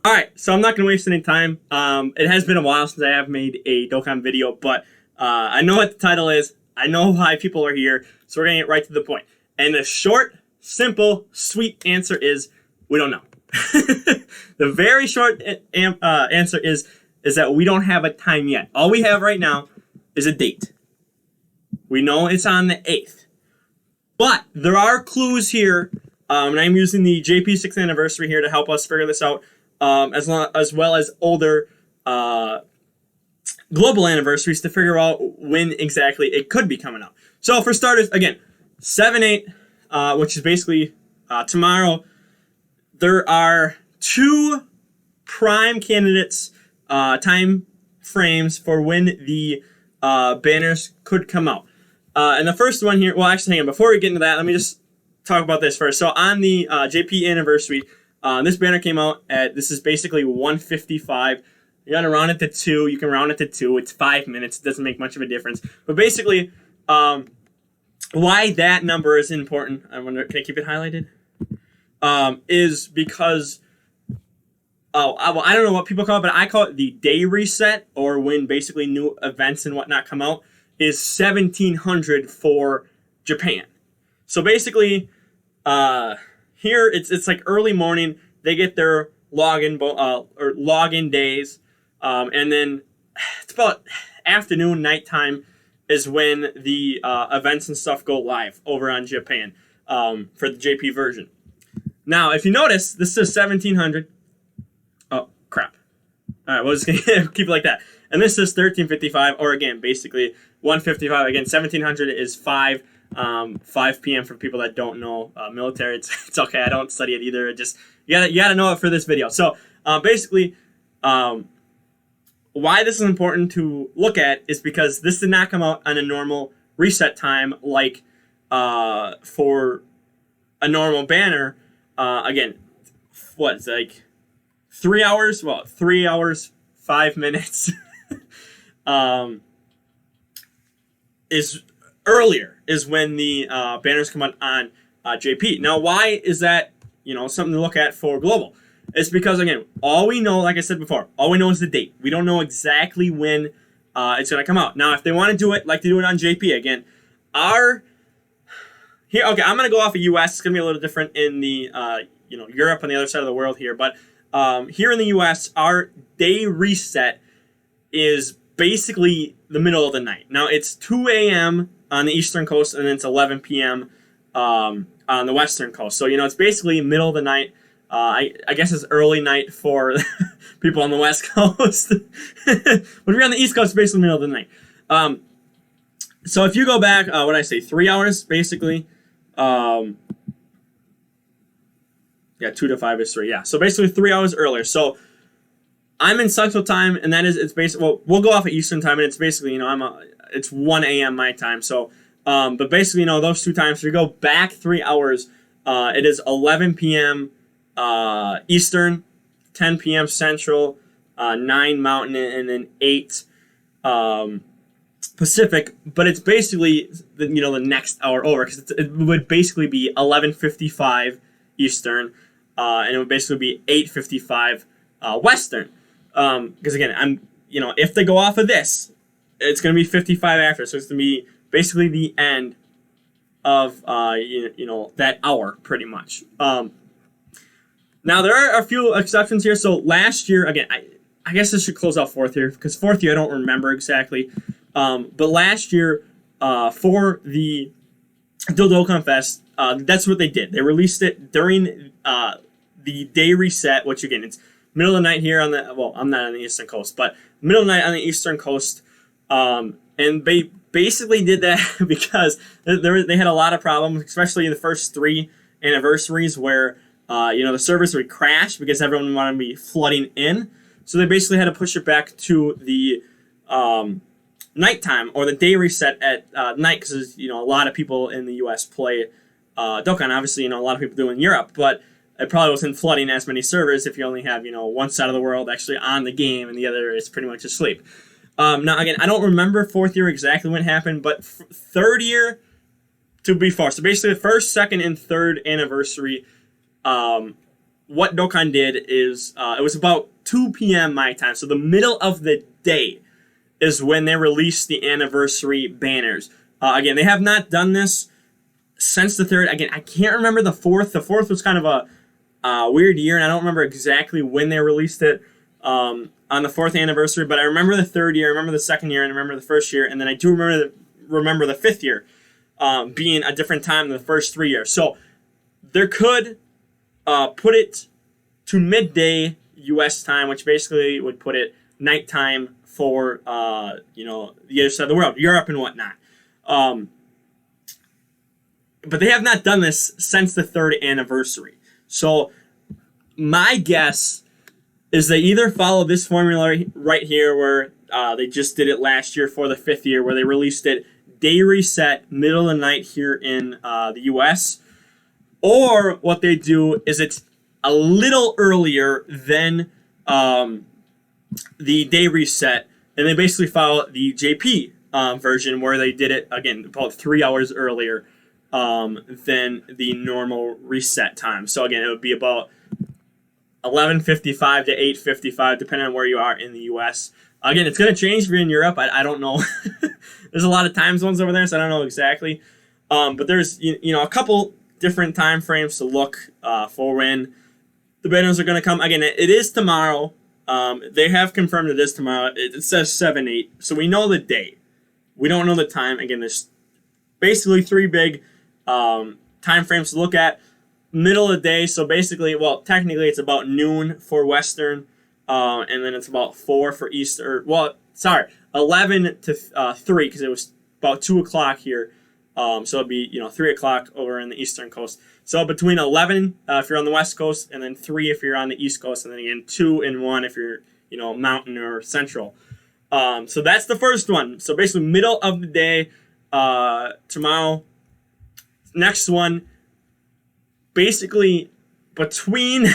All right, so I'm not going to waste any time. It has been a while since I have made a Dokkan video, but I know what the title is. I know why people are here, so we're going to get right to the point. And the short, simple, sweet answer is we don't know. The very short answer is that we don't have a time yet. All we have right now is a date. We know it's on the 8th. But there are clues here, and I'm using the JP 6th anniversary here to help us figure this out, as well as older global anniversaries to figure out when exactly it could be coming out. So for starters, again, 7/8, which is basically tomorrow. There are two prime candidates, time frames for when the banners could come out. And the first one here, well, actually, hang on. Before we get into that, let me just talk about this first. So on the JP anniversary, this banner came out at, this is basically 1:55. You gotta round it to 2. You can round it to 2. It's 5 minutes. It doesn't make much of a difference. But basically, why that number is important, I wonder, can I keep it highlighted? Is because, I don't know what people call it, but I call it the day reset, or when basically new events and whatnot come out, is 1700 for Japan. So basically, here it's like early morning. They get their login days, and then it's about afternoon, nighttime is when the events and stuff go live over on Japan for the JP version. Now, if you notice, this says 1700. Oh, crap. All right, we'll just keep it like that. And this says 13:55, or again, basically 1:55. Again, 1700 is 5 p.m. for people that don't know military. It's okay. I don't study it either. It just you gotta know it for this video. So basically, why this is important to look at is because this did not come out on a normal reset time like for a normal banner. Again, what, it's like 3 hours? Well, 3 hours, 5 minutes. Is earlier is when the banners come out on JP. Now, why is that, something to look at for global? It's because, again, all we know, like I said before, all we know is the date. We don't know exactly when it's going to come out. Now, if they want to do it like they do it on JP, again, okay, I'm going to go off of US. It's going to be a little different in the, Europe on the other side of the world here. But here in the US, our day reset is basically the middle of the night. Now, it's 2 a.m. on the Eastern Coast, and then it's 11 p.m. On the Western Coast. So, it's basically middle of the night. I guess it's early night for people on the West Coast. But if you're on the East Coast, it's basically middle of the night. So if you go back, what did I say, 3 hours, basically. 2 to 5 is 3. Yeah, so basically 3 hours earlier. So I'm in Central Time, and it's basically, well, we'll go off at Eastern Time, and it's basically, it's 1 a.m. my time. So, but basically, those two times, if you go back 3 hours, it is 11 p.m. Eastern, 10 p.m. Central, 9 Mountain, and then 8 Pacific. But it's basically the next hour over, because it would basically be 11:55 Eastern, and it would basically be 8:55 Western. Because again, if they go off of this, it's going to be 55 after, so it's going to be basically the end of that hour, pretty much. Now there are a few exceptions here. So last year, again, I guess this should close out fourth year, because fourth year I don't remember exactly. But last year, for the Dokkan Fest, that's what they did. They released it during the day reset, which again, it's middle of the night here I'm not on the Eastern Coast, but middle of the night on the Eastern Coast. And they basically did that because they had a lot of problems, especially in the first 3 anniversaries where, the servers would crash because everyone wanted to be flooding in. So they basically had to push it back to the nighttime, or the day reset at night, because a lot of people in the U.S. play Dokkan. Obviously, a lot of people do in Europe, but it probably wasn't flooding as many servers if you only have, one side of the world actually on the game and the other is pretty much asleep. Now, again, I don't remember fourth year exactly when it happened, but third year to be far. So basically the first, second, and third anniversary what Dokkan did is it was about 2 p.m. my time, so the middle of the day is when they released the anniversary banners. Again, they have not done this since the third. Again, I can't remember the fourth. The fourth was kind of a weird year, and I don't remember exactly when they released it on the fourth anniversary, but I remember the third year, I remember the second year, and I remember the first year, and then I do remember the fifth year being a different time than the first 3 years. So there could put it to midday U.S. time, which basically would put it nighttime for the other side of the world, Europe and whatnot. But they have not done this since the third anniversary. So my guess is they either follow this formula right here, where they just did it last year for the fifth year, where they released it day reset, middle of the night here in the U.S., or what they do is it's a little earlier than the day reset, and they basically follow the JP version, where they did it, again, about 3 hours earlier than the normal reset time. So again, it would be about 11:55 to 8:55, depending on where you are in the U.S. Again, it's going to change if you're in Europe. I don't know. There's a lot of time zones over there, so I don't know exactly. But there's a couple different time frames to look for when the banners are going to come. Again, it is tomorrow. They have confirmed it is tomorrow. It says 7/8, so we know the day. We don't know the time. Again, there's basically three big time frames to look at. Middle of the day, so basically, well, technically it's about noon for Western, and then it's about 4 for Eastern. Well, sorry, 11 to 3, because it was about 2 o'clock here. So it'd be 3 o'clock over in the Eastern Coast. So between 11 if you're on the West Coast, and then 3 if you're on the East Coast, and then again 2 and 1 if you're Mountain or Central. So that's the first one. So basically middle of the day tomorrow. Next one, basically between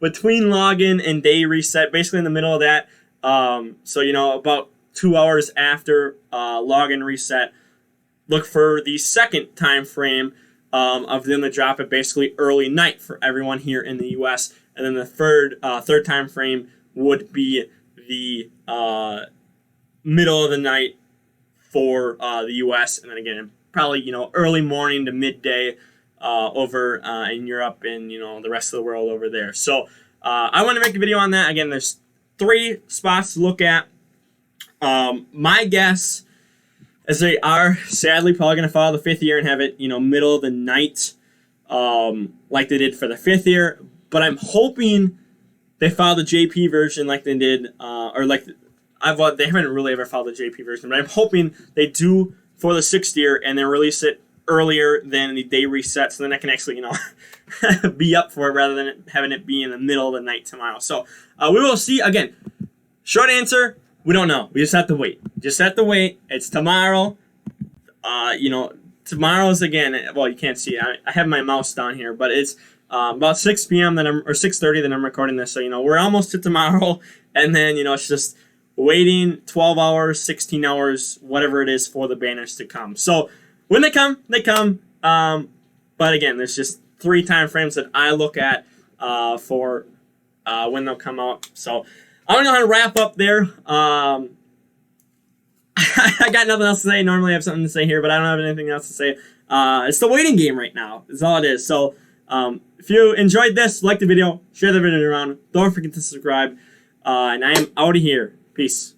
between login and day reset, basically in the middle of that. So about 2 hours after login reset, look for the second time frame of them to drop it basically early night for everyone here in the U.S. And then the third time frame would be the middle of the night for the U.S. And then again, probably early morning to midday over in Europe and the rest of the world over there. So I want to make a video on that. Again, there's 3 spots to look at. My guess is they are sadly probably going to follow the 5th year and have it middle of the night like they did for the 5th year. But I'm hoping they follow the JP version like they did, or like they haven't really ever followed the JP version, but I'm hoping they do for the 6th year and then release it earlier than the day reset, so then I can actually be up for it rather than having it be in the middle of the night tomorrow. So we will see. Again, short answer, we don't know. We just have to wait. It's tomorrow. Tomorrow's again. Well, you can't see it. I have my mouse down here, but it's about 6 p.m. or 6:30 that I'm recording this. So we're almost to tomorrow, and then it's just waiting 12 hours, 16 hours, whatever it is for the banners to come. So when they come, they come. But again, there's just 3 time frames that I look at for when they'll come out. So I don't know how to wrap up there. I got nothing else to say. Normally I have something to say here, but I don't have anything else to say. It's the waiting game right now. Is all it is. So if you enjoyed this, like the video, share the video around. Don't forget to subscribe. And I am out of here. Peace.